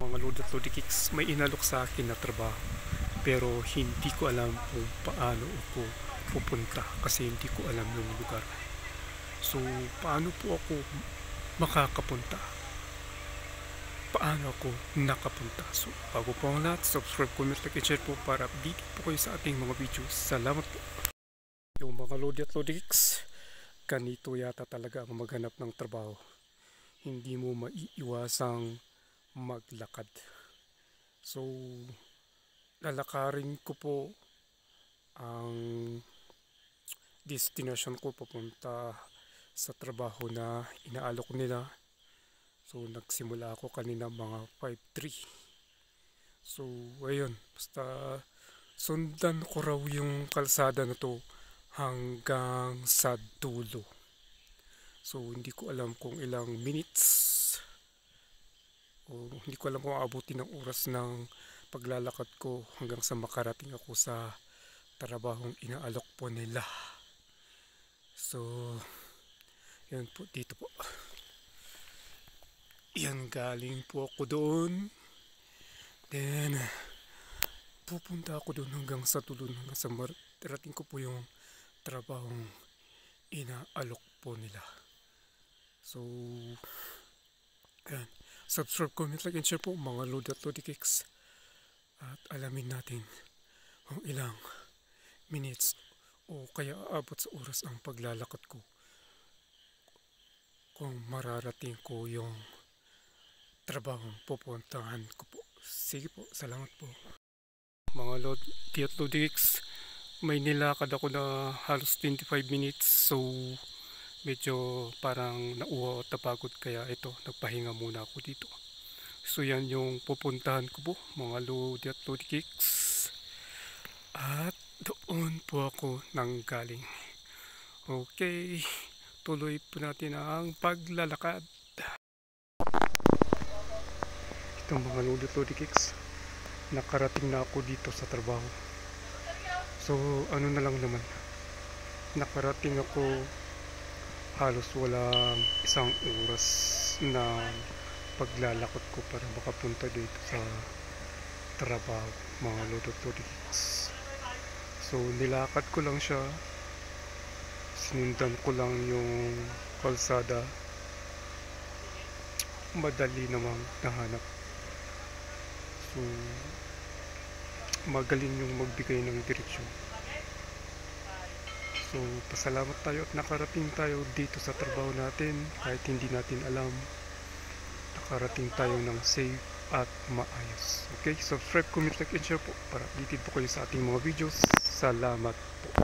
mga Lodi at Lodi Kicks, may inalok sa akin na trabaho pero hindi ko alam kung paano ako pupunta kasi hindi ko alam yung lugar. So paano po ako makakapunta? Paano ako nakapunta? So bago po ang lahat, subscribe, comment, like, and share po para update po kayo sa ating mga videos. Salamat po. Yung mga Lodi at Lodi Kicks, ganito yata talaga ang maghanap ng trabaho. Hindi mo maiiwasang maglakad. So lalakarin ko po ang destination ko papunta sa trabaho na inaalok nila. So nagsimula ako kanina mga 5:03. So ayun, basta sundan ko raw yung kalsada na to hanggang sa dulo. So hindi ko alam kung ilang minutes o hindi ko alam kung aabutin ng oras ng paglalakad ko hanggang sa makarating ako sa trabahong inaalok po nila. So yan po, dito po. Yan, galing po ako doon. Then pupunta ako doon hanggang sa dulo, hanggang sa marating ko po yung trabahong inaalok po nila. So yan, subscribe, comment, like, and share po mga Lodi at Lodi Kicks. At alamin natin kung ilang minutes o kaya aabot sa oras ang paglalakad ko kung mararating ko yung trabahong pupuntahan ko po. Sige po, salamat po. Mga Lodi at Lodi Kicks, may nilakad ako na halos 25 minutes. So medyo parang nauwa at napagod, kaya ito, nagpahinga muna ako dito. So yan yung pupuntahan ko po mga Lodi at Lodi Kicks. At doon po ako nanggaling. Okay, tuloy po natin ang paglalakad. Itong mga Lodi at Lodi Kicks, nakarating na ako dito sa trabaho. So ano na lang naman, nakarating ako halos walang isang oras na paglalakad ko para makapunta dito sa trabaho mga Lodi at Lodi Kicks. So nilakad ko lang siya, sinundan ko lang yung kalsada, madali namang nahanap. So magaling yung magbigay ng direksyon. So pasalamat tayo at nakarating tayo dito sa trabaho natin. Kahit hindi natin alam, nakarating tayo ng safe at maayos. Okay, subscribe, comment, like, and share po para updated po kayo sa ating mga videos. Salamat po.